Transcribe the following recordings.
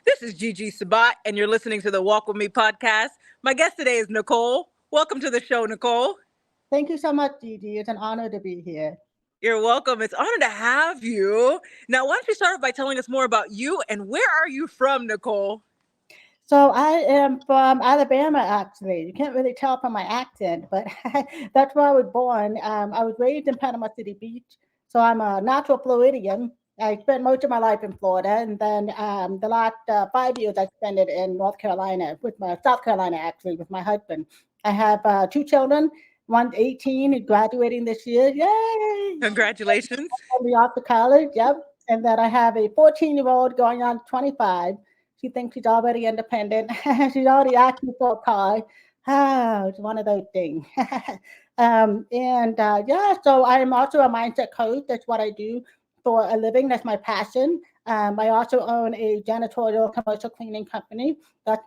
This is Gigi Sabat, and you're listening to the Walk With Me podcast. My guest today is Nicole. Welcome to the show, Nicole. Thank you so much, Gigi. It's an honor to be here. You're welcome. It's an honor to have you. Now, why don't you start by telling us more about you and where are you from, Nicole? So I am from Alabama, actually. You can't really tell from my accent, but that's where I was born. I was raised in Panama City Beach, so I'm a natural Floridian. I spent most of my life in Florida, and then the last 5 years I spent it in North Carolina, South Carolina actually, with my husband. I have two children. One's 18, who's graduating this year. Yay! Congratulations. Be off to college. Yep. And then I have a 14-year-old going on 25. She thinks she's already independent. She's already asking for a car. It's one of those things. Yeah, so I'm also a mindset coach. That's what I do for a living. That's my passion. I also own a janitorial commercial cleaning company. That's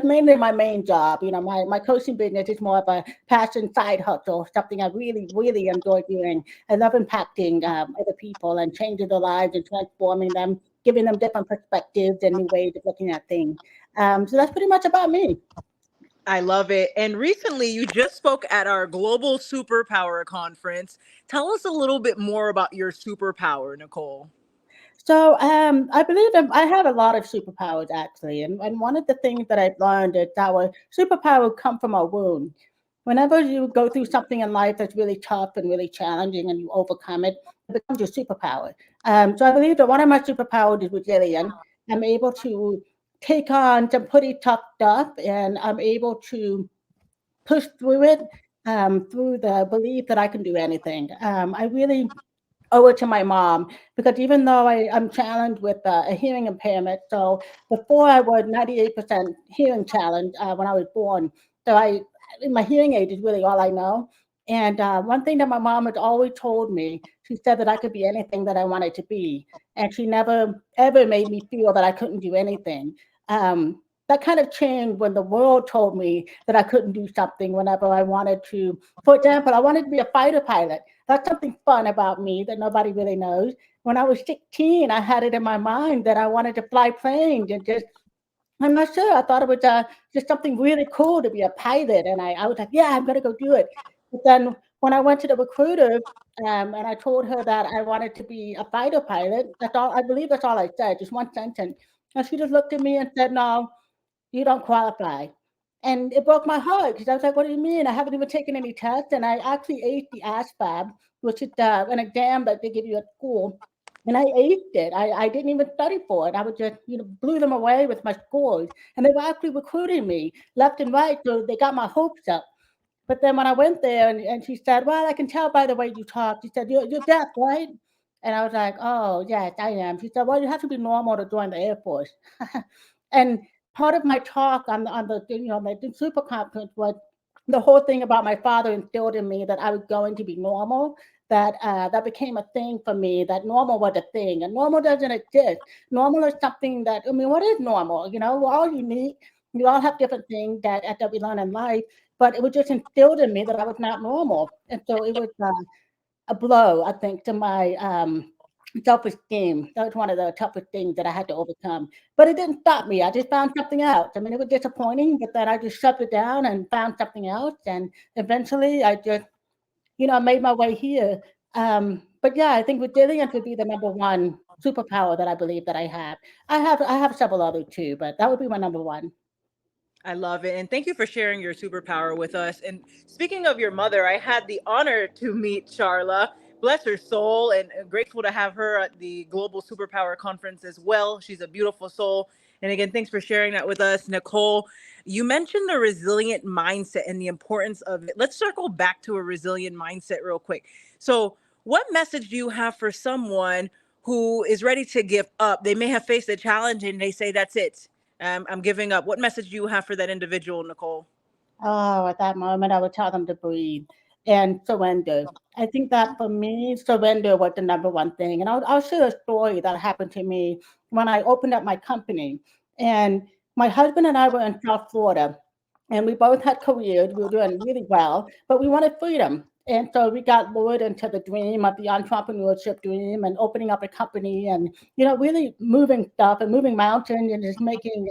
mainly my main job. My coaching business is more of a passion side hustle, something I really, really enjoy doing. I love impacting other people and changing their lives and transforming them, giving them different perspectives and new ways of looking at things. So that's pretty much about me. I love it. And recently, you just spoke at our Global Superpower Conference. Tell us a little bit more about your superpower, Nicole. So I believe that I have a lot of superpowers actually, and one of the things that I've learned is our superpower come from our wound. Whenever you go through something in life that's really tough and really challenging, and you overcome it, it becomes your superpower. So I believe that one of my superpowers is resilience. I'm able to take on some pretty tough stuff, and I'm able to push through it through the belief that I can do anything. I really owe it to my mom because even though I'm challenged with a hearing impairment, so before I was 98% hearing challenged when I was born, so my hearing aid is really all I know. And one thing that my mom had always told me, she said that I could be anything that I wanted to be, and she never ever made me feel that I couldn't do anything. That kind of changed when the world told me that I couldn't do something whenever I wanted to. For example, I wanted to be a fighter pilot. That's something fun about me that nobody really knows. When I was 16, I had it in my mind that I wanted to fly planes and just, I'm not sure. I thought it was just something really cool to be a pilot. And I was like, yeah, I'm going to go do it. But then when I went to the recruiter and I told her that I wanted to be a fighter pilot, that's all, I believe that's all I said, just one sentence. And she just looked at me and said, no, you don't qualify. And it broke my heart because I was like, what do you mean? I haven't even taken any tests. And I actually aced the ASVAB, which is an exam that they give you at school. And I aced it. I didn't even study for it. I would just, blew them away with my scores. And they were actually recruiting me left and right. So they got my hopes up. But then when I went there and she said, well, I can tell by the way you talk. She said, you're deaf, right? And I was like, oh, yes, I am. She said, well, you have to be normal to join the Air Force. And part of my talk on the super conference was the whole thing about my father instilled in me that I was going to be normal. That became a thing for me. That normal was a thing, and normal doesn't exist. Normal is something that what is normal? We're all unique. We all have different things that we learn in life. But it was just instilled in me that I was not normal, and so it was a blow, I think, to my self-esteem. That was one of the toughest things that I had to overcome. But it didn't stop me. I just found something else. I mean, it was disappointing, but then I just shut it down and found something else. And eventually I just, made my way here. But yeah, I think resilience would be the number one superpower that I believe that I have. I have several others too, but that would be my number one. I love it. And thank you for sharing your superpower with us. And speaking of your mother, I had the honor to meet Charla. Bless her soul, and grateful to have her at the Global Superpower Conference as well. She's a beautiful soul. And again, thanks for sharing that with us, Nicole. You mentioned the resilient mindset and the importance of it. Let's circle back to a resilient mindset real quick. So, what message do you have for someone who is ready to give up? They may have faced a challenge and they say, that's it. I'm giving up. What message do you have for that individual, Nicole? Oh, at that moment, I would tell them to breathe and surrender. I think that for me, surrender was the number one thing. And I'll share a story that happened to me when I opened up my company. And my husband and I were in South Florida, and we both had careers. We were doing really well, but we wanted freedom. And so we got lured into the dream of the entrepreneurship dream and opening up a company and, really moving stuff and moving mountains and just making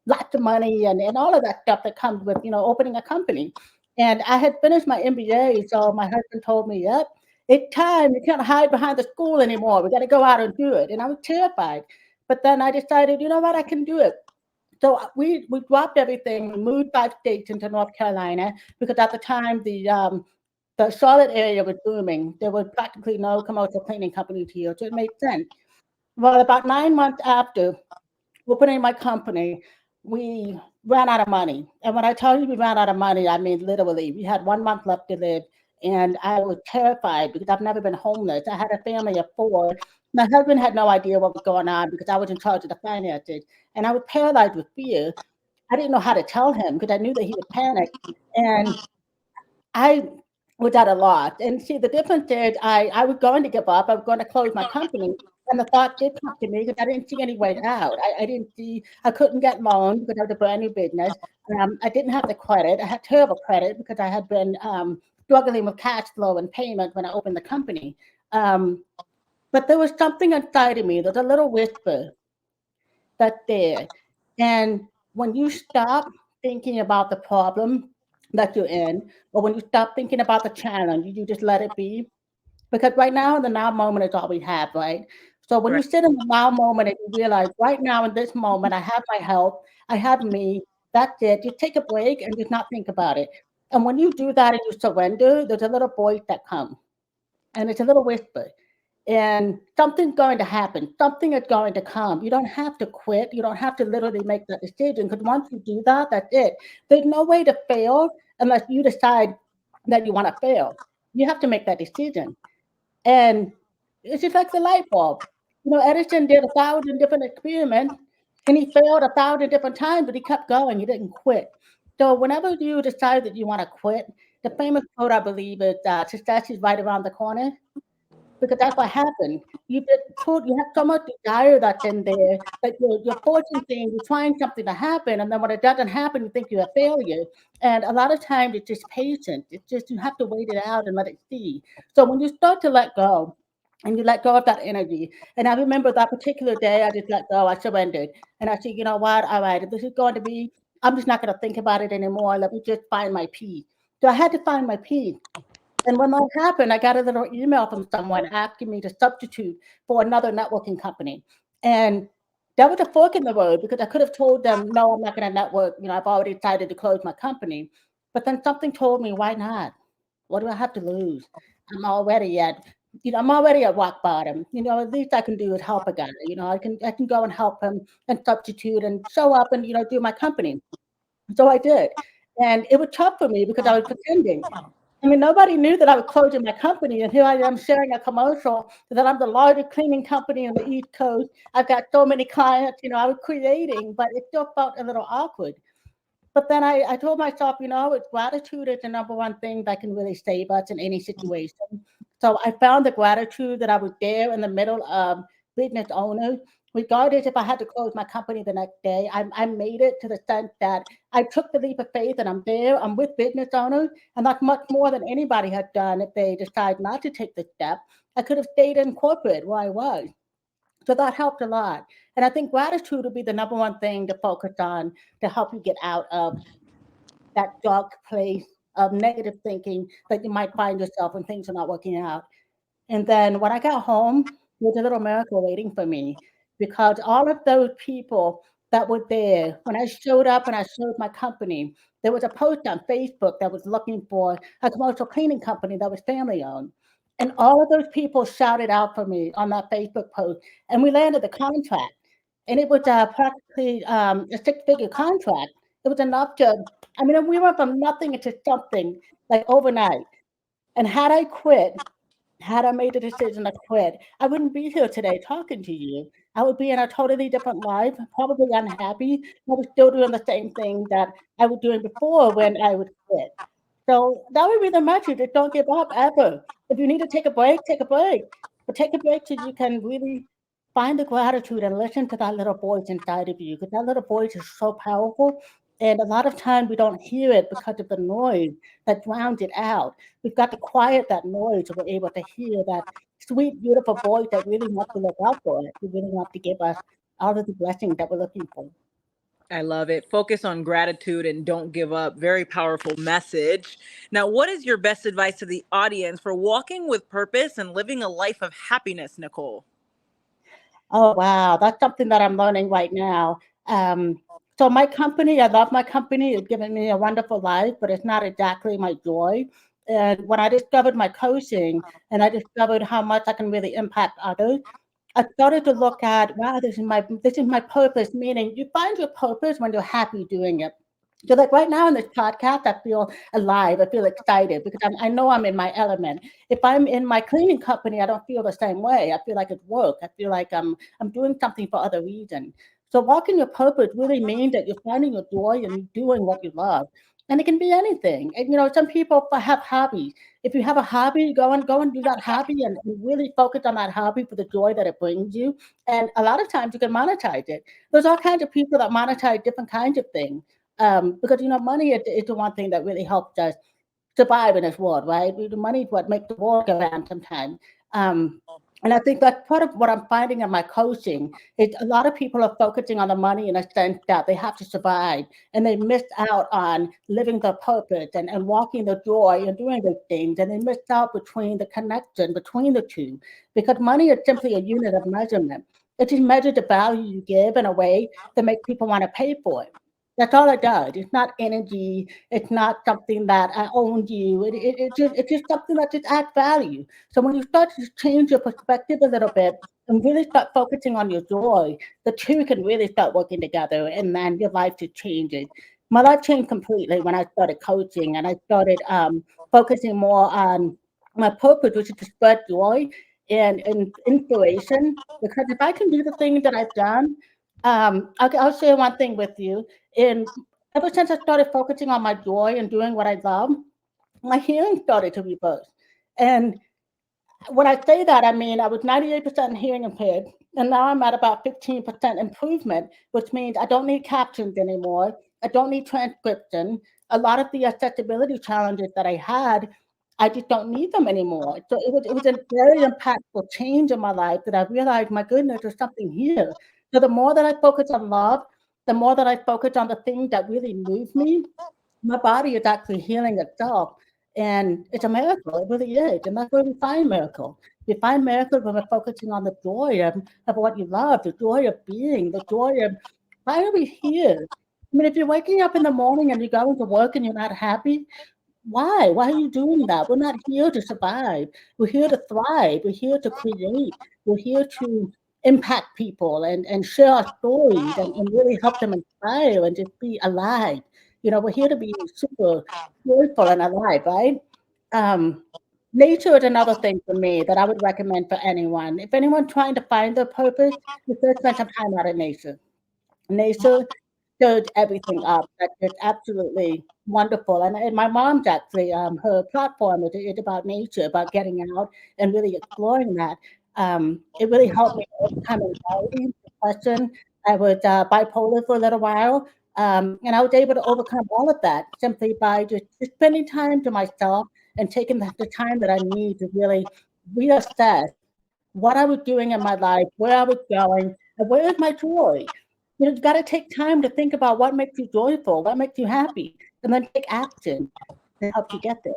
lots of money and all of that stuff that comes with, opening a company. And I had finished my MBA. So my husband told me, yep, it's time. You can't hide behind the school anymore. We got to go out and do it. And I was terrified. But then I decided, you know what, I can do it. So we dropped everything. We moved 5 states into North Carolina because at the time the Charlotte area was booming. There was practically no commercial cleaning companies here, so it made sense. Well, about 9 months after opening my company, we ran out of money. And when I tell you we ran out of money, I mean literally. We had 1 month left to live, and I was terrified because I've never been homeless. I had a family of four. My husband had no idea what was going on because I was in charge of the finances, and I was paralyzed with fear. I didn't know how to tell him because I knew that he would panic, and I was at a loss. And see, the difference is I was going to give up. I was going to close my company. And the thought did come to me because I didn't see any way out. I didn't see, I couldn't get loans because I was a brand new business. I didn't have the credit. I had terrible credit because I had been struggling with cash flow and payment when I opened the company. Um, but there was something inside of me. There's a little whisper that's there. And when you stop thinking about the problem that you're in, or when you stop thinking about the challenge, you just let it be. Because right now, in the now moment is all we have, right? So when you Right. sit in the now moment and you realize right now in this moment, I have my health, I have me, that's it. Just take a break and just not think about it. And when you do that and you surrender, there's a little voice that comes and it's a little whisper. And something's going to happen. Something is going to come. You don't have to quit. You don't have to literally make that decision because once you do that, that's it. There's no way to fail unless you decide that you want to fail. You have to make that decision. And it's just like the light bulb. Edison did 1,000 different experiments and he failed 1,000 different times, but he kept going. He didn't quit. So whenever you decide that you want to quit, the famous quote I believe is success is right around the corner because that's what happened. You get put, you have so much desire that's in there that you're forcing things, you're trying something to happen, and then when it doesn't happen, you think you're a failure. And a lot of times it's just patience. It's just you have to wait it out and let it see. So when you start to let go, and you let go of that energy. And I remember that particular day, I just let go. I surrendered, and I said, you know what? All right, if this is going to be, I'm just not going to think about it anymore. Let me just find my peace. So I had to find my peace. And when that happened, I got a little email from someone asking me to substitute for another networking company. And that was a fork in the road because I could have told them, no, I'm not going to network. I've already decided to close my company. But then something told me, why not? What do I have to lose? I'm already at rock bottom. At least I can do is help a guy. I can go and help him and substitute and show up and, do my company. So I did. And it was tough for me because I was pretending. I mean, nobody knew that I was closing my company, and here I am sharing a commercial that I'm the largest cleaning company on the East Coast. I've got so many clients, I was creating, but it still felt a little awkward. But then I told myself, it's gratitude is the number one thing that can really save us in any situation. So I found the gratitude that I was there in the middle of business owners. Regardless if I had to close my company the next day, I made it to the sense that I took the leap of faith and I'm there. I'm with business owners, and that's much more than anybody had done if they decide not to take the step. I could have stayed in corporate where I was. So that helped a lot. And I think gratitude would be the number one thing to focus on to help you get out of that dark place of negative thinking that you might find yourself when things are not working out. And then when I got home, there was a little miracle waiting for me because all of those people that were there, when I showed up and I showed my company, there was a post on Facebook that was looking for a commercial cleaning company that was family owned. And all of those people shouted out for me on that Facebook post, and we landed the contract. And it was practically a six-figure contract. It was enough to, I mean, we went from nothing into something like overnight. And had I made the decision to quit, I wouldn't be here today talking to you. I would be in a totally different life, probably unhappy. I was still doing the same thing that I was doing before when I would quit. So that would be the message. Just don't give up ever. If you need to take a break, take a break. But take a break so you can really find the gratitude and listen to that little voice inside of you. Because that little voice is so powerful. And a lot of time we don't hear it because of the noise that drowns it out. We've got to quiet that noise so we're able to hear that sweet, beautiful voice that really wants to look out for us. Who really wants to give us all of the blessings that we're looking for. I love it. Focus on gratitude and don't give up. Very powerful message. Now, what is your best advice to the audience for walking with purpose and living a life of happiness, Nicole? Oh, wow. That's something that I'm learning right now. So my company, I love my company. It's given me a wonderful life, but it's not exactly my joy. And when I discovered my coaching and I discovered how much I can really impact others, I started to look at, wow, this is my purpose, meaning you find your purpose when you're happy doing it. So like right now in this podcast, I feel alive. I feel excited because I know I'm in my element. If I'm in my cleaning company, I don't feel the same way. I feel like it's work. I feel like I'm doing something for other reasons. So walking your purpose really means that you're finding your joy and you're doing what you love. And it can be anything. And some people have hobbies. If you have a hobby, go and do that hobby and really focus on that hobby for the joy that it brings you. And a lot of times you can monetize it. There's all kinds of people that monetize different kinds of things. Because money is the one thing that really helps us survive in this world, right? The money is what makes the world go round sometimes. Um, and I think that's part of what I'm finding in my coaching is a lot of people are focusing on the money in a sense that they have to survive and they missed out on living their purpose and walking the joy and doing those things. And they missed out between the connection between the two because money is simply a unit of measurement. It just measures the value you give in a way that makes people want to pay for it. That's all it does. It's not energy. It's not something that owns you. It's just something that just adds value. So when you start to change your perspective a little bit and really start focusing on your joy, the two can really start working together, and then your life just changes. My life changed completely when I started coaching and I started focusing more on my purpose, which is to spread joy and inspiration. Because if I can do the things that I've done, I'll share one thing with you. And ever since I started focusing on my joy and doing what I love, my hearing started to reverse. And when I say that, I mean I was 98% hearing impaired, and now I'm at about 15% improvement, which means I don't need captions anymore. I don't need transcription. A lot of the accessibility challenges that I had, I just don't need them anymore. So it was a very impactful change in my life that I realized, my goodness, there's something here. So the more that I focus on love, the more that I focus on the things that really move me, my body is actually healing itself. And it's a miracle. It really is. And that's where we find miracle. We find miracle when we're focusing on the joy of what you love, the joy of being, the joy of why are we here? I mean, if you're waking up in the morning and you're going to work and you're not happy, why? Why are you doing that? We're not here to survive. We're here to thrive. We're here to create. We're here to impact people and share our stories and really help them inspire and just be alive. We're here to be super joyful and alive, right? Um, Nature is another thing for me that I would recommend for anyone. If anyone's trying to find their purpose, you first spend some time out in nature. Nature stirred everything up. That's absolutely wonderful. And my mom's actually, her platform is about nature, about getting out and really exploring that. It really helped me overcome anxiety, depression. I was bipolar for a little while. And I was able to overcome all of that simply by just spending time to myself and taking the time that I need to really reassess what I was doing in my life, where I was going, and where is my joy. You've got to take time to think about what makes you joyful, what makes you happy, and then take action to help you get there.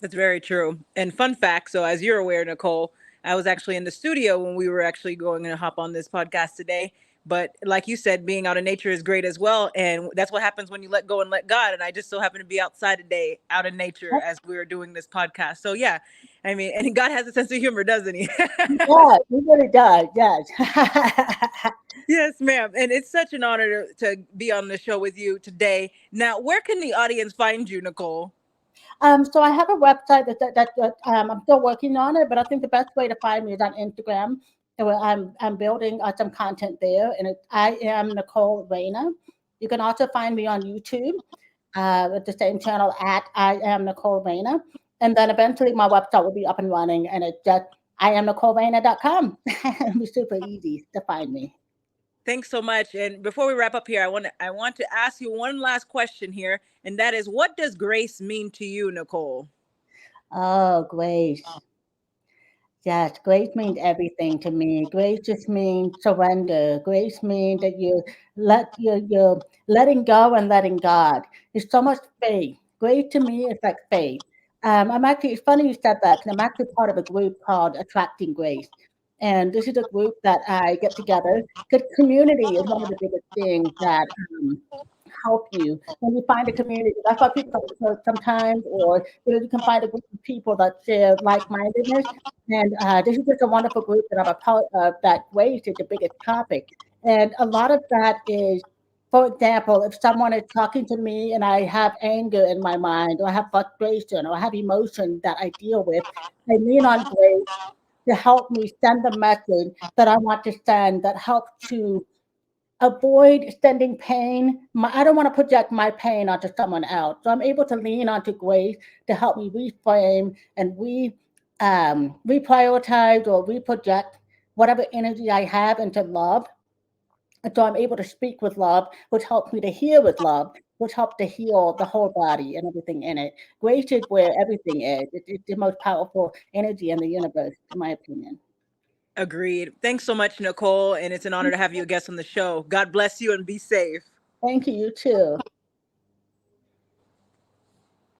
That's very true. And fun fact, so as you're aware, Nicole, I was actually in the studio when we were actually going to hop on this podcast today. But like you said, being out in nature is great as well. And that's what happens when you let go and let God. And I just so happened to be outside today, out in nature, as we were doing this podcast. So, yeah, I mean, and God has a sense of humor, doesn't he? Yeah, he really does. Yes. Yes, ma'am. And it's such an honor to be on the show with you today. Now, where can the audience find you, Nicole? So I have a website that I'm still working on it, but I think the best way to find me is on Instagram. And I'm building some content there, and I am Nicole Reina. You can also find me on YouTube with the same channel at I am Nicole Reina, and then eventually my website will be up and running, and it's just IamNicoleReina.com. It'll be super easy to find me. Thanks so much. And before we wrap up here, I want to ask you one last question here, and that is, what does grace mean to you, Nicole? Oh, grace. Yes, grace means everything to me. Grace just means surrender. Grace means that you're letting go and letting God. There's so much faith. Grace to me is like faith. I'm actually, it's funny you said that because I'm actually part of a group called Attracting Grace. And this is a group that I get together because community is one of the biggest things that help you when you find a community. That's why people come to church sometimes, or you can find a group of people that share like-mindedness. And this is just a wonderful group that I'm a part of. That race is the biggest topic, and a lot of that is, for example, if someone is talking to me and I have anger in my mind, or I have frustration, or I have emotion that I deal with, I lean on grace to help me send the message that I want to send. That helps to avoid sending pain. I don't want to project my pain onto someone else. So I'm able to lean onto grace to help me reframe and reprioritize or reproject whatever energy I have into love. And so I'm able to speak with love, which helps me to hear with love, which helps to heal the whole body and everything in it. Grace is where everything is. It's the most powerful energy in the universe, in my opinion. Agreed. Thanks so much, Nicole. And it's an honor to have you a guest on the show. God bless you and be safe. Thank you, you too.